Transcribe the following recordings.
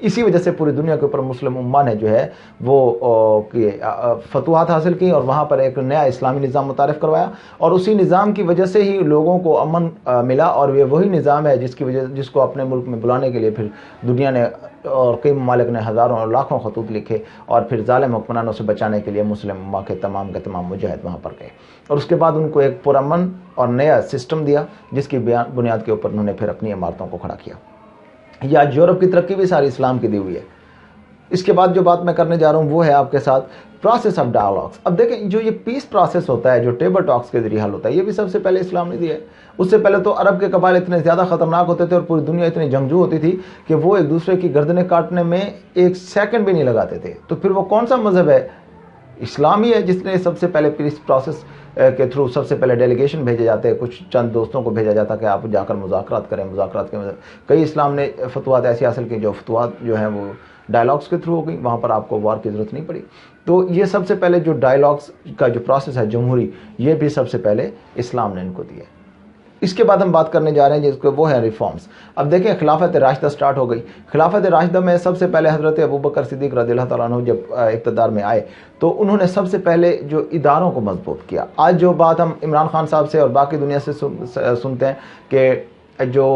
اسی وجہ سے پوری دنیا کے اوپر مسلم امہ نے جو ہے وہ فتوحات حاصل کی اور وہاں پر ایک نیا اسلامی نظام متعارف کروایا، اور اسی نظام کی وجہ سے ہی لوگوں کو امن ملا، اور یہ وہی نظام ہے جس کو اپنے ملک میں بلانے کے لیے پھر دنیا نے اور کئی ممالک نے ہزاروں اور لاکھوں خطوط لکھے، اور پھر ظالم حکمرانوں سے بچانے کے لیے مسلم امہ کے تمام مجاہد وہاں پر گئے، اور اس کے بعد ان کو ایک پرامن اور نیا سسٹم دیا جس کی بنیاد کے اوپر انہوں نے پھر اپنی عمارتوں کو کھڑا کیا۔ یہ آج یورپ کی ترقی بھی ساری اسلام کی دی ہوئی ہے۔ اس کے بعد جو بات میں کرنے جا رہا ہوں وہ ہے آپ کے ساتھ پروسیس آف ڈائیلاگس۔ اب دیکھیں جو یہ پیس پروسیس ہوتا ہے، جو ٹیبل ٹاکس کے ذریعے حل ہوتا ہے، یہ بھی سب سے پہلے اسلام نے دیا ہے۔ اس سے پہلے تو عرب کے قبائل اتنے زیادہ خطرناک ہوتے تھے اور پوری دنیا اتنی جنگجو ہوتی تھی کہ وہ ایک دوسرے کی گردنیں کاٹنے میں ایک سیکنڈ بھی نہیں لگاتے تھے۔ تو پھر وہ کون سا مذہب ہے؟ اسلام ہی ہے جس نے سب سے پہلے پیس پروسیس کے تھرو سب سے پہلے ڈیلیگیشن بھیجے جاتے ہیں، کچھ چند دوستوں کو بھیجا جاتا کہ آپ جا کر مذاکرات کریں۔ مذاکرات کے کئی اسلام نے فتوحات ایسی حاصل کی جو فتوحات جو ہیں وہ ڈائلاگس کے تھرو ہو گئی، وہاں پر آپ کو وار کی ضرورت نہیں پڑی۔ تو یہ سب سے پہلے جو ڈائلاگس کا جو پروسیس ہے جمہوری، یہ بھی سب سے پہلے اسلام نے ان کو دیا ہے۔ اس کے بعد ہم بات کرنے جا رہے ہیں جس کو وہ ہے ریفارمز۔ اب دیکھیں خلافت راشدہ سٹارٹ ہو گئی۔ خلافت راشدہ میں سب سے پہلے حضرت ابوبکر صدیق رضی اللہ تعالیٰ عنہ جب اقتدار میں آئے تو انہوں نے سب سے پہلے جو اداروں کو مضبوط کیا۔ آج جو بات ہم عمران خان صاحب سے اور باقی دنیا سے سنتے ہیں کہ جو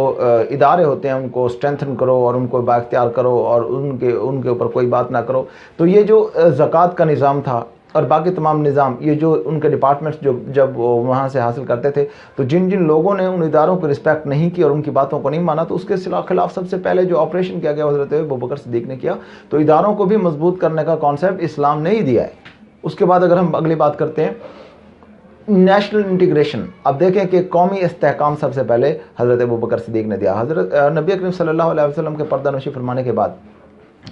ادارے ہوتے ہیں ان کو اسٹرینتھن کرو اور ان کو بااختیار کرو اور ان کے اوپر کوئی بات نہ کرو، تو یہ جو زکوٰۃ کا نظام تھا اور باقی تمام نظام، یہ جو ان کے ڈپارٹمنٹس جب وہاں سے حاصل کرتے تھے تو جن لوگوں نے ان اداروں کو رسپیکٹ نہیں کی اور ان کی باتوں کو نہیں مانا تو اس کے خلاف سب سے پہلے جو آپریشن کیا گیا حضرت ابوبکر صدیق نے کیا۔ تو اداروں کو بھی مضبوط کرنے کا کانسیپٹ اسلام نے ہی دیا ہے۔ اس کے بعد اگر ہم اگلی بات کرتے ہیں نیشنل انٹیگریشن، اب دیکھیں کہ قومی استحکام سب سے پہلے حضرت ابوبکر صدیق نے دیا۔ حضرت نبی اکرم صلی اللہ علیہ وسلم کے پردہ نشی فرمانے کے بعد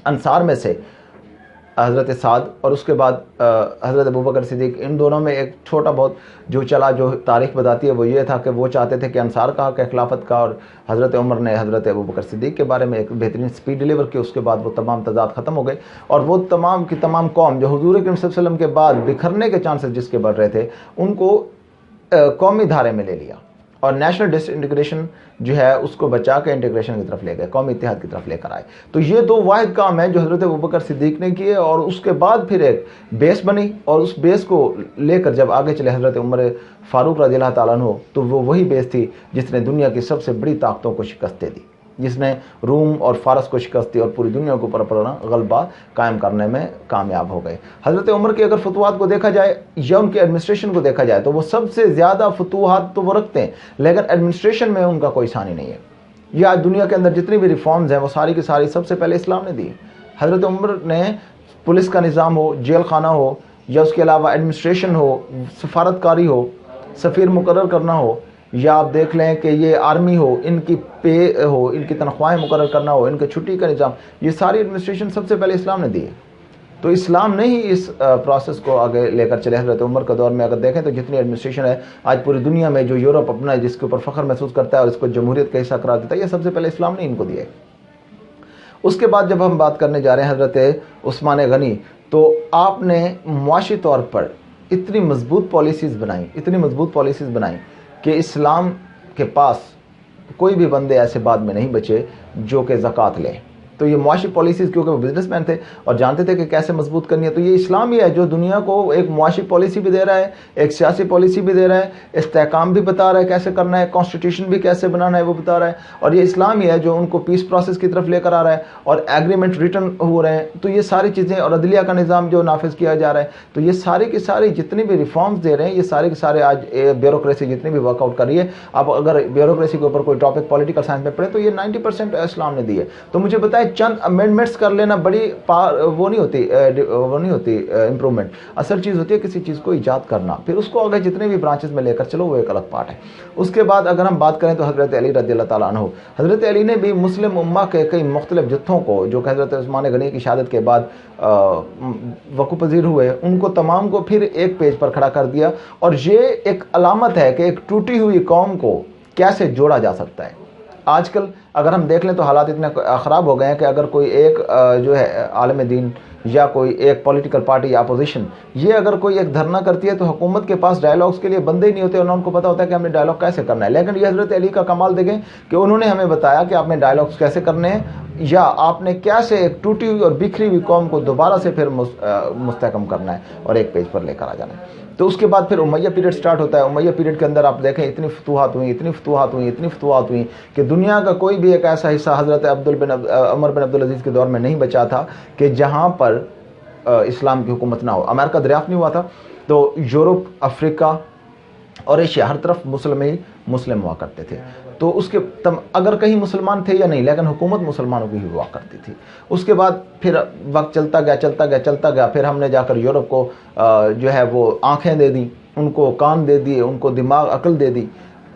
انصار میں سے حضرت سعد اور اس کے بعد حضرت ابوبکر صدیق، ان دونوں میں ایک چھوٹا بہت جو چلا جو تاریخ بتاتی ہے وہ یہ تھا کہ وہ چاہتے تھے کہ انصار کا کہ خلافت کا، اور حضرت عمر نے حضرت ابوبکر صدیق کے بارے میں ایک بہترین سپیڈ ڈیلیور کی۔ اس کے بعد وہ تمام تضاد ختم ہو گئے اور وہ تمام کی تمام قوم جو حضور اکرم صلی اللہ علیہ وسلم کے بعد بکھرنے کے چانسز جس کے بڑھ رہے تھے ان کو قومی دھارے میں لے لیا اور نیشنل ڈس انٹیگریشن جو ہے اس کو بچا کے انٹیگریشن کی طرف لے گئے، قومی اتحاد کی طرف لے کر آئے۔ تو یہ دو واحد کام ہیں جو حضرت ابوبکر صدیق نے کیے، اور اس کے بعد پھر ایک بیس بنی اور اس بیس کو لے کر جب آگے چلے حضرت عمر فاروق رضی اللہ تعالیٰ عنہ تو وہ وہی بیس تھی جس نے دنیا کی سب سے بڑی طاقتوں کو شکست دے دی، جس نے روم اور فارس کو شکست دی اور پوری دنیا کے اوپر اپنا غلبہ قائم کرنے میں کامیاب ہو گئے۔ حضرت عمر کے اگر فتوحات کو دیکھا جائے یا ان کے ایڈمنسٹریشن کو دیکھا جائے تو وہ سب سے زیادہ فتوحات تو وہ رکھتے ہیں لیکن ایڈمنسٹریشن میں ان کا کوئی ثانی نہیں ہے۔ یہ آج دنیا کے اندر جتنی بھی ریفارمز ہیں وہ ساری کی ساری سب سے پہلے اسلام نے دی۔ حضرت عمر نے پولیس کا نظام ہو، جیل خانہ ہو، یا اس کے علاوہ ایڈمنسٹریشن ہو، سفارت کاری ہو، سفیر مقرر کرنا ہو، یا آپ دیکھ لیں کہ یہ آرمی ہو، ان کی پے ہو، ان کی تنخواہیں مقرر کرنا ہو، ان کے چھٹی کا نظام، یہ ساری ایڈمنسٹریشن سب سے پہلے اسلام نے دی ہے۔ تو اسلام نے ہی اس پروسیس کو آگے لے کر چلے۔ حضرت عمر کے دور میں اگر دیکھیں تو جتنی ایڈمنسٹریشن ہے آج پوری دنیا میں جو یورپ اپنا جس کے اوپر فخر محسوس کرتا ہے اور اس کو جمہوریت کا حصہ قرار دیتا ہے، یہ سب سے پہلے اسلام نے ان کو دیا ہے۔ اس کے بعد جب ہم بات کرنے جا رہے ہیں حضرت عثمان غنی، تو آپ نے معاشی طور پر اتنی مضبوط پالیسیز بنائیں کہ اسلام کے پاس کوئی بھی بندے ایسے بعد میں نہیں بچے جو کہ زکوٰۃ لیں۔ تو یہ معاشی پالیسیز کیونکہ وہ بزنس مین تھے اور جانتے تھے کہ کیسے مضبوط کرنی ہے، تو یہ اسلام ہی ہے جو دنیا کو ایک معاشی پالیسی بھی دے رہا ہے، ایک سیاسی پالیسی بھی دے رہا ہے، استحکام بھی بتا رہا ہے کیسے کرنا ہے، کانسٹیٹیوشن بھی کیسے بنانا ہے وہ بتا رہا ہے، اور یہ اسلام ہی ہے جو ان کو پیس پروسیس کی طرف لے کر آ رہا ہے اور ایگریمنٹ ریٹرن ہو رہے ہیں۔ تو یہ ساری چیزیں اور عدلیہ کا نظام جو نافذ کیا جا رہا ہے، تو یہ ساری کی ساری جتنی بھی ریفارمز دے رہے ہیں، یہ سارے کے سارے آج بیوروکریسی جتنی بھی ورک آؤٹ کر رہی ہے، اب اگر بیوروکریسی کے اوپر کوئی ٹاپک پولیٹیکل سائنس میں پڑھے تو یہ 90% اسلام نے دی ہے۔ تو مجھے بتائیں چند امینڈمنٹس کر لینا بڑی وہ نہیں ہوتی امپرومنٹ، اصل چیز ہوتی ہے کسی چیز کو ایجاد کرنا، پھر اس کو آگے جتنے بھی برانچز میں لے کر چلو وہ ایک الگ پارٹ ہے۔ اس کے بعد اگر ہم بات کریں تو حضرت علی رضی اللہ تعالیٰ عنہ، حضرت علی نے بھی مسلم امہ کے کئی مختلف جتھوں کو جو کہ حضرت عثمان غنی کی شہادت کے بعد وقوع پذیر ہوئے، ان کو تمام کو پھر ایک پیج پر کھڑا کر دیا، اور یہ ایک علامت ہے کہ ایک ٹوٹی ہوئی قوم کو کیسے جوڑا جا سکتا ہے۔ آج کل اگر ہم دیکھ لیں تو حالات اتنے خراب ہو گئے ہیں کہ اگر کوئی ایک جو ہے عالم دین یا کوئی ایک پولیٹیکل پارٹی یا اپوزیشن یہ اگر کوئی ایک دھرنا کرتی ہے تو حکومت کے پاس ڈائلاگس کے لیے بندے ہی نہیں ہوتے اور نہ ان کو پتہ ہوتا ہے کہ ہم نے ڈائلاگ کیسے کرنا ہے. لیکن یہ حضرت علی کا کمال دیکھیں کہ انہوں نے ہمیں بتایا کہ آپ نے ڈائلاگس کیسے کرنے ہیں یا آپ نے کیسے ایک ٹوٹی ہوئی اور بکھری ہوئی قوم کو دوبارہ سے پھر مستحکم کرنا ہے اور ایک پیج پر لے کر آ جانا ہے. تو اس کے بعد پھر امیہ پیریڈ سٹارٹ ہوتا ہے. امیہ پیریڈ کے اندر آپ دیکھیں اتنی فتوحات ہوئیں کہ دنیا کا کوئی بھی ایک ایسا حصہ حضرت عمر بن عبدالعزیز کے دور میں نہیں بچا تھا کہ جہاں پر اسلام کی حکومت نہ ہو. امریکہ دریافت نہیں ہوا تھا تو یورپ، افریقہ اور ایشیا ہر طرف مسلم ہوا کرتے تھے. تو اس کے اگر کہیں مسلمان تھے یا نہیں لیکن حکومت مسلمانوں کی ہی ہوا کرتی تھی. اس کے بعد پھر وقت چلتا گیا پھر ہم نے جا کر یورپ کو جو ہے وہ آنکھیں دے دیں، ان کو کان دے دیے، ان کو دماغ عقل دے دی.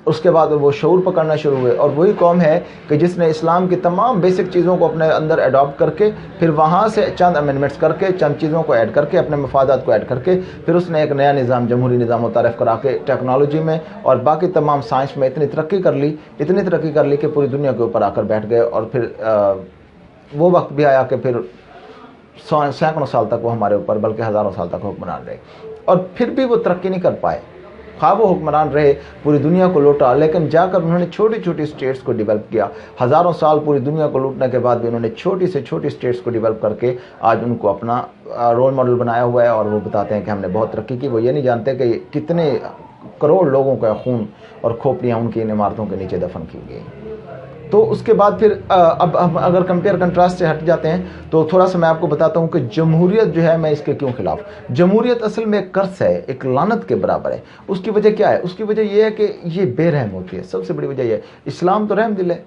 اس کے بعد وہ شعور پکڑنا شروع ہوئے اور وہی قوم ہے کہ جس نے اسلام کی تمام بیسک چیزوں کو اپنے اندر اڈاپٹ کر کے پھر وہاں سے چند امینڈمنٹس کر کے چند چیزوں کو ایڈ کر کے اپنے مفادات کو ایڈ کر کے پھر اس نے ایک نیا نظام، جمہوری نظام متعارف کرا کے ٹیکنالوجی میں اور باقی تمام سائنس میں اتنی ترقی کر لی کہ پوری دنیا کے اوپر آ کر بیٹھ گئے. اور پھر وہ وقت بھی آیا کہ پھر سینکڑوں سال تک وہ ہمارے اوپر بلکہ ہزاروں سال تک حکمران رہے اور پھر بھی وہ ترقی نہیں کر پائے. خواب وہ حکمران رہے، پوری دنیا کو لوٹا، لیکن جا کر انہوں نے چھوٹی چھوٹی اسٹیٹس کو ڈیولپ کیا. ہزاروں سال پوری دنیا کو لوٹنے کے بعد بھی انہوں نے چھوٹی سے چھوٹی اسٹیٹس کو ڈیولپ کر کے آج ان کو اپنا رول ماڈل بنایا ہوا ہے. اور وہ بتاتے ہیں کہ ہم نے بہت ترقی کی. وہ یہ نہیں جانتے کہ کتنے کروڑ لوگوں کا خون اور کھوپڑیاں ان کی ان عمارتوں کے نیچے دفن کی گئی. تو اس کے بعد پھر اب ہم اگر کمپیئر کنٹراسٹ سے ہٹ جاتے ہیں تو تھوڑا سا میں آپ کو بتاتا ہوں کہ جمہوریت جو ہے میں اس کے کیوں خلاف. جمہوریت اصل میں ایک قرض ہے، ایک لعنت کے برابر ہے. اس کی وجہ کیا ہے؟ اس کی وجہ یہ ہے کہ یہ بے رحم ہوتی ہے. سب سے بڑی وجہ یہ ہے. اسلام تو رحم دل ہے،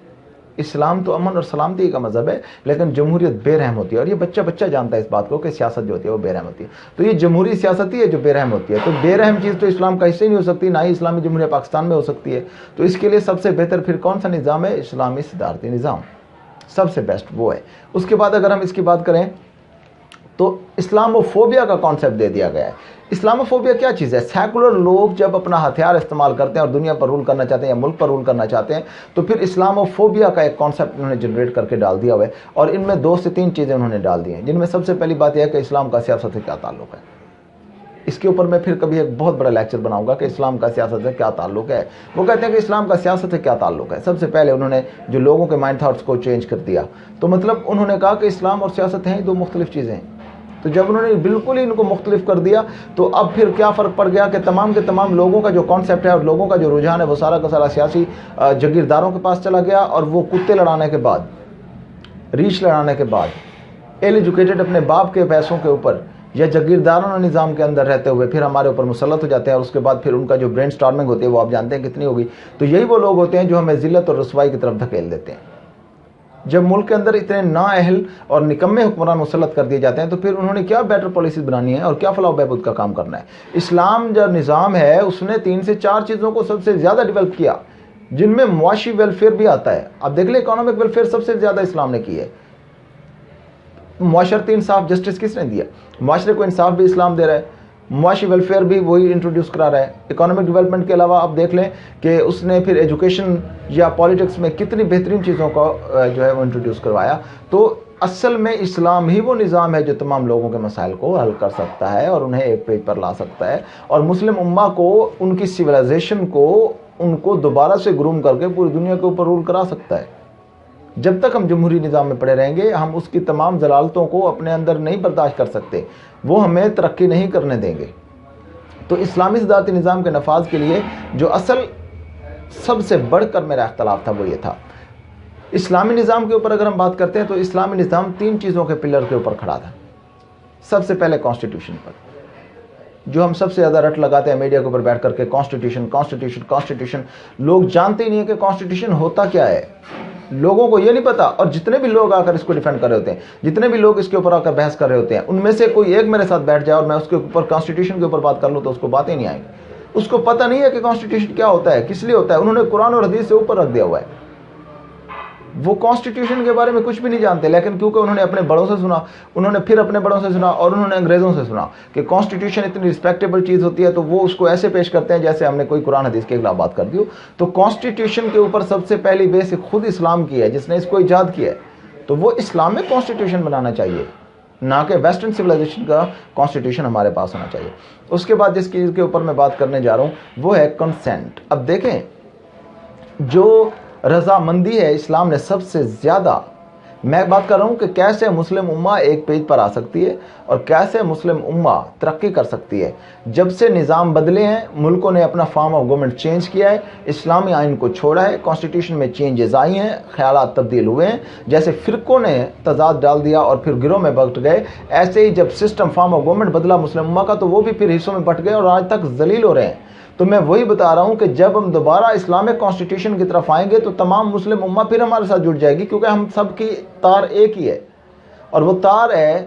اسلام تو امن اور سلامتی کا مذہب ہے، لیکن جمہوریت بے رحم ہوتی ہے. اور یہ بچہ جانتا ہے اس بات کو کہ سیاست جو ہوتی ہے وہ بے رحم ہوتی ہے. تو یہ جمہوری سیاست ہی ہے جو بے رحم ہوتی ہے. تو بے رحم چیز تو اسلام کا حصہ ہی نہیں ہو سکتی، نہ ہی اسلامی جمہوریہ پاکستان میں ہو سکتی ہے. تو اس کے لیے سب سے بہتر پھر کون سا نظام ہے؟ اسلامی صدارتی نظام سب سے بیسٹ وہ ہے. اس کے بعد اگر ہم اس کی بات کریں تو اسلاموفوبیا کا کانسیپٹ دے دیا گیا ہے. اسلاموفوبیا کیا چیز ہے؟ سیکولر لوگ جب اپنا ہتھیار استعمال کرتے ہیں اور دنیا پر رول کرنا چاہتے ہیں یا ملک پر رول کرنا چاہتے ہیں تو پھر اسلاموفوبیا کا ایک کانسیپٹ انہوں نے جنریٹ کر کے ڈال دیا ہوا ہے. اور ان میں 2 سے 3 چیزیں انہوں نے ڈال دی ہیں، جن میں سب سے پہلی بات یہ ہے کہ اسلام کا سیاست سے کیا تعلق ہے. اس کے اوپر میں پھر کبھی ایک بہت بڑا لیکچر بناؤں گا کہ اسلام کا سیاست سے کیا تعلق ہے. وہ کہتے ہیں کہ اسلام کا سیاست سے کیا تعلق ہے. سب سے پہلے انہوں نے جو لوگوں کے مائنڈ تھاٹس کو چینج کر دیا. تو مطلب انہوں نے کہا کہ اسلام اور سیاست ہیں 2 مختلف چیزیں ہیں. تو جب انہوں نے بالکل ہی ان کو مختلف کر دیا تو اب پھر کیا فرق پڑ گیا کہ تمام کے تمام لوگوں کا جو کانسیپٹ ہے اور لوگوں کا جو رجحان ہے وہ سارا کا سارا سیاسی جگیرداروں کے پاس چلا گیا. اور وہ کتے لڑانے کے بعد، ریچھ لڑانے کے بعد، ایل ایجوکیٹڈ اپنے باپ کے پیسوں کے اوپر یا جگیردارانہ نظام کے اندر رہتے ہوئے پھر ہمارے اوپر مسلط ہو جاتے ہیں. اور اس کے بعد پھر ان کا جو برین سٹارمنگ ہوتی ہے وہ آپ جانتے ہیں کتنی ہوگی. تو یہی وہ لوگ ہوتے ہیں جو ہمیں ذلت اور رسوائی کی طرف دھکیل دیتے ہیں. جب ملک کے اندر اتنے نااہل اور نکمے حکمران مسلط کر دیے جاتے ہیں تو پھر انہوں نے کیا بیٹر پالیسیز بنانی ہے اور کیا فلاح و بہبود کا کام کرنا ہے. اسلام جو نظام ہے اس نے 3 سے 4 چیزوں کو سب سے زیادہ ڈیولپ کیا، جن میں معاشی ویلفیئر بھی آتا ہے. اب دیکھ لیں اکانومک ویلفیئر سب سے زیادہ اسلام نے کی ہے. معاشرتی انصاف، جسٹس کس نے دیا؟ معاشرے کو انصاف بھی اسلام دے رہا ہے، معاشی ویلفیئر بھی وہی انٹروڈیوس کرا رہا ہے. اکانومک ڈیولپمنٹ کے علاوہ آپ دیکھ لیں کہ اس نے پھر ایجوکیشن یا پالیٹکس میں کتنی بہترین چیزوں کو جو ہے وہ انٹروڈیوس کروایا. تو اصل میں اسلام ہی وہ نظام ہے جو تمام لوگوں کے مسائل کو حل کر سکتا ہے اور انہیں ایک پیج پر لا سکتا ہے اور مسلم امہ کو ان کی سویلائزیشن کو ان کو دوبارہ سے گروم کر کے پوری دنیا کے اوپر رول کرا سکتا ہے. جب تک ہم جمہوری نظام میں پڑے رہیں گے ہم اس کی تمام ضلالتوں کو اپنے اندر نہیں برداشت کر سکتے، وہ ہمیں ترقی نہیں کرنے دیں گے. تو اسلامی صدارتی نظام کے نفاذ کے لیے جو اصل سب سے بڑھ کر میرا اختلاف تھا وہ یہ تھا. اسلامی نظام کے اوپر اگر ہم بات کرتے ہیں تو اسلامی نظام 3 چیزوں کے پلر کے اوپر کھڑا تھا. سب سے پہلے کانسٹیٹیوشن پر، جو ہم سب سے زیادہ رٹ لگاتے ہیں میڈیا کے اوپر بیٹھ کر کے کانسٹیٹیوشن کانسٹیٹیوشن کانسٹیٹیوشن. لوگ جانتے ہی نہیں ہیں کہ کانسٹیٹیوشن ہوتا کیا ہے، لوگوں کو یہ نہیں پتا. اور جتنے بھی لوگ آ کر اس کو ڈیفینڈ کر رہے ہوتے ہیں، جتنے بھی لوگ اس کے اوپر آ کر بحث کر رہے ہوتے ہیں، ان میں سے کوئی ایک میرے ساتھ بیٹھ جائے اور میں اس کے اوپر کانسٹیٹیوشن کے اوپر بات کر لوں تو اس کو باتیں نہیں آئیں گی. اس کو پتہ نہیں ہے کہ کانسٹیٹیوشن کیا ہوتا ہے، کس لیے ہوتا ہے. انہوں نے قرآن اور حدیث سے اوپر رکھ دیا ہوا ہے. وہ کانسٹیٹیوشن کے بارے میں کچھ بھی نہیں جانتے، لیکن کیونکہ انہوں نے اپنے بڑوں سے سنا، انہوں نے پھر اپنے بڑوں سے سنا، اور انہوں نے انگریزوں سے سنا کہ کانسٹیٹیوشن اتنی رسپیکٹیبل چیز ہوتی ہے، تو وہ اس کو ایسے پیش کرتے ہیں جیسے ہم نے کوئی قرآن حدیث کے خلاف بات کر دی ہو۔ تو کانسٹیٹیوشن کے اوپر سب سے پہلی بیس خود اسلام کی ہے، جس نے اس کو ایجاد کیا ہے، تو وہ اسلامک کانسٹیٹیوشن بنانا چاہیے، نہ کہ ویسٹرن سویلائزیشن کا کانسٹیٹیوشن ہمارے پاس ہونا چاہیے۔ اس کے بعد جس چیز کے اوپر میں بات کرنے جا رہا ہوں وہ ہے کنسینٹ۔ اب دیکھیں، جو رضامندی ہے اسلام نے سب سے زیادہ، میں بات کر رہا ہوں کہ کیسے مسلم امہ ایک پیج پر آ سکتی ہے اور کیسے مسلم امہ ترقی کر سکتی ہے۔ جب سے نظام بدلے ہیں، ملکوں نے اپنا فارم آف گورنمنٹ چینج کیا ہے، اسلامی آئین کو چھوڑا ہے، کانسٹیٹیوشن میں چینجز آئی ہیں، خیالات تبدیل ہوئے ہیں، جیسے فرقوں نے تضاد ڈال دیا اور پھر گروہ میں بٹ گئے، ایسے ہی جب سسٹم فارم آف گورنمنٹ بدلا مسلم امہ کا، تو وہ بھی پھر حصوں میں بٹ گئے اور آج تک ذلیل ہو رہے ہیں۔ تو میں وہی بتا رہا ہوں کہ جب ہم دوبارہ اسلامک کانسٹیٹیوشن کی طرف آئیں گے تو تمام مسلم امہ پھر ہمارے ساتھ جڑ جائے گی، کیونکہ ہم سب کی تار ایک ہی ہے، اور وہ تار ہے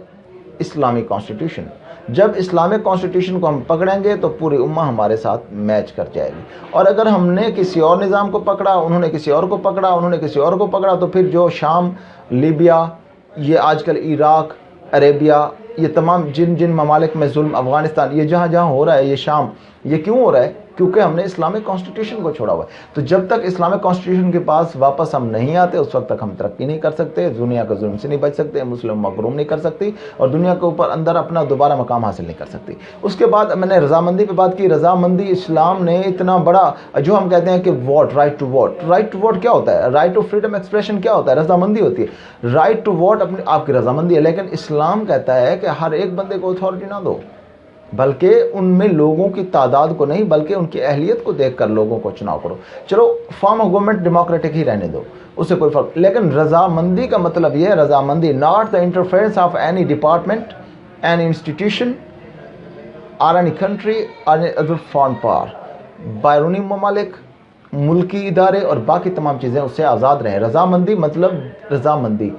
اسلامی کانسٹیٹیوشن۔ جب اسلامک کانسٹیٹیوشن کو ہم پکڑیں گے تو پوری امہ ہمارے ساتھ میچ کر جائے گی، اور اگر ہم نے کسی اور نظام کو پکڑا، انہوں نے کسی اور کو پکڑا، انہوں نے کسی اور کو پکڑا، تو پھر جو شام، لیبیا، یہ آج کل عراق، عربیہ، یہ تمام جن ممالک میں ظلم، افغانستان، یہ جہاں جہاں ہو رہا ہے، یہ شام، یہ کیوں ہو رہا ہے؟ کیونکہ ہم نے اسلامک کانسٹیٹیوشن کو چھوڑا ہوا ہے۔ تو جب تک اسلامک کانسٹیٹیوشن کے پاس واپس ہم نہیں آتے، اس وقت تک ہم ترقی نہیں کر سکتے، دنیا کے ظلم سے نہیں بچ سکتے، مسلم محروم نہیں کر سکتی، اور دنیا کے اوپر اندر اپنا دوبارہ مقام حاصل نہیں کر سکتی۔ اس کے بعد میں نے رضامندی پہ بات کی۔ رضامندی اسلام نے اتنا بڑا، جو ہم کہتے ہیں کہ vote, right to vote, right to vote کیا ہوتا ہے؟ رائٹ ٹو فریڈم ایکسپریشن کیا ہوتا ہے؟ رضامندی ہوتی ہے۔ رائٹ ٹو ووٹ اپنی آپ کی رضامندی ہے، لیکن اسلام کہتا ہے کہ ہر ایک بندے کو اتھارٹی نہ دو، بلکہ ان میں لوگوں کی تعداد کو نہیں، بلکہ ان کی اہلیت کو دیکھ کر لوگوں کو چناؤ کرو۔ چلو فارم آف گورنمنٹ ڈیموکریٹک ہی رہنے دو، اس سے کوئی فرق، لیکن رضامندی کا مطلب یہ ہے، رضامندی not the interference of any department, any institution اور اینی کنٹری اور اینی ادر فارن پاور، بیرونی ممالک، ملکی ادارے اور باقی تمام چیزیں اس سے آزاد رہیں۔ رضامندی مطلب رضامندی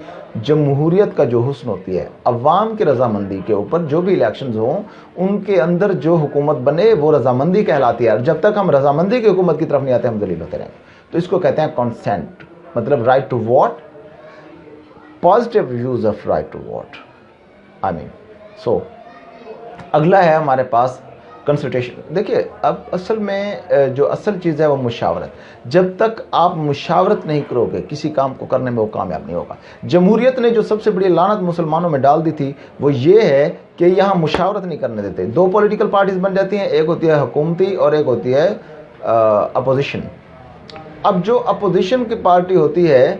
جمہوریت کا جو حسن ہوتی ہے، عوام کی رضامندی کے اوپر جو بھی الیکشنز ہوں ان کے اندر جو حکومت بنے وہ رضامندی کہلاتی ہے، اور جب تک ہم رضامندی کی حکومت کی طرف نہیں آتے ہم ذلیل ہوتے رہیں گے۔ تو اس کو کہتے ہیں کنسینٹ، مطلب right to vote, positive use of right to vote, so اگلا ہے ہمارے پاس کنسلٹیشن۔ دیکھیے، اب اصل میں جو اصل چیز ہے وہ مشاورت۔ جب تک آپ مشاورت نہیں کرو گے کسی کام کو کرنے میں، وہ کامیاب نہیں ہوگا۔ جمہوریت نے جو سب سے بڑی لعنت مسلمانوں میں ڈال دی تھی وہ یہ ہے کہ یہاں مشاورت نہیں کرنے دیتے۔ دو پولیٹیکل پارٹیز بن جاتی ہیں، ایک ہوتی ہے حکومتی اور ایک ہوتی ہے اپوزیشن۔ اب جو اپوزیشن کی پارٹی ہوتی ہے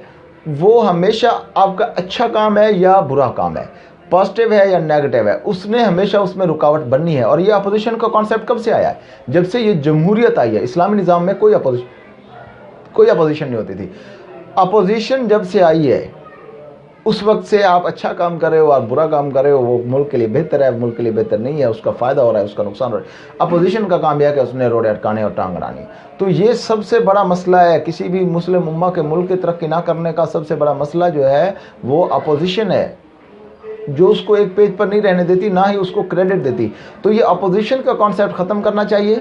وہ ہمیشہ آپ کا اچھا کام ہے یا برا کام ہے، پازیٹیو ہے یا نیگیٹو ہے، اس نے ہمیشہ اس میں رکاوٹ بننی ہے۔ اور یہ اپوزیشن کا کانسیپٹ کب سے آیا ہے؟ جب سے یہ جمہوریت آئی ہے۔ اسلامی نظام میں کوئی اپوزیشن نہیں ہوتی تھی۔ اپوزیشن جب سے آئی ہے اس وقت سے آپ اچھا کام کر رہے ہو، آپ برا کام کر رہے ہو، وہ ملک کے لیے بہتر ہے، ملک کے لیے بہتر نہیں ہے، اس کا فائدہ ہو رہا ہے، اس کا نقصان ہو رہا ہے۔ اپوزیشن کا کام یہ ہے کہ اس نے روڑے اٹکانے اور ٹانگ اڑانی۔ تو یہ سب سے بڑا مسئلہ ہے، کسی بھی مسلم امہ کے ملک کی ترقی نہ کرنے کا سب سے بڑا مسئلہ جو ہے وہ اپوزیشن ہے، جو اس کو ایک پیج پر نہیں رہنے دیتی، نہ ہی اس کو کریڈٹ دیتی۔ تو یہ اپوزیشن کا کانسیپٹ ختم کرنا چاہیے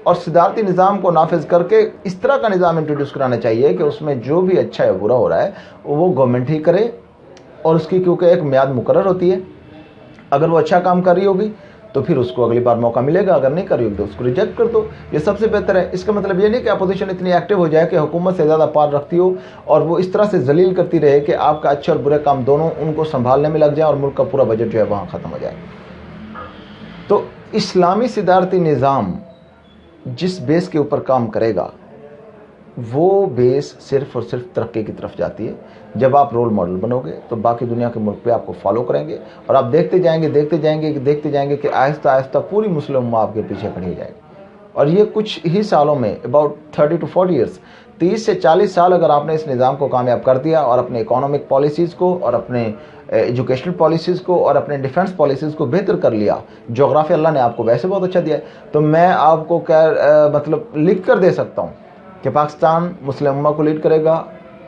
اور صدارتی نظام کو نافذ کر کے اس طرح کا نظام انٹروڈیوس کرانا چاہیے کہ اس میں جو بھی اچھا ہے برا ہو رہا ہے وہ گورنمنٹ ہی کرے، اور اس کی کیونکہ ایک میعاد مقرر ہوتی ہے۔ اگر وہ اچھا کام کر رہی ہوگی تو پھر اس کو اگلی بار موقع ملے گا، اگر نہیں کر رہی ہوگی تو اس کو ریجیکٹ کر دو، یہ سب سے بہتر ہے۔ اس کا مطلب یہ نہیں کہ اپوزیشن اتنی ایکٹیو ہو جائے کہ حکومت سے زیادہ پار رکھتی ہو اور وہ اس طرح سے ذلیل کرتی رہے کہ آپ کا اچھے اور برے کام دونوں ان کو سنبھالنے میں لگ جائیں اور ملک کا پورا بجٹ جو ہے وہاں ختم ہو جائے۔ تو اسلامی صدارتی نظام جس بیس کے اوپر کام کرے گا وہ بیس صرف اور صرف ترقی کی طرف جاتی ہے۔ جب آپ رول ماڈل بنو گے تو باقی دنیا کے ملک پہ آپ کو فالو کریں گے، اور آپ دیکھتے جائیں گے کہ آہستہ آہستہ پوری مسلم امہ آپ کے پیچھے کھڑی ہو جائے گی۔ اور یہ کچھ ہی سالوں میں، اباؤٹ 30 to 40 ایئرس، 30 سے 40 سال اگر آپ نے اس نظام کو کامیاب کر دیا اور اپنے اکانومک پالیسیز کو اور اپنے ایجوکیشنل پالیسیز کو اور اپنے ڈیفنس پالیسیز کو بہتر کر لیا، جغرافیہ اللہ نے آپ کو ویسے بہت اچھا دیا ہے، تو میں آپ کو مطلب لکھ کر دے سکتا ہوں کہ پاکستان مسلم امہ کو لیڈ کرے گا،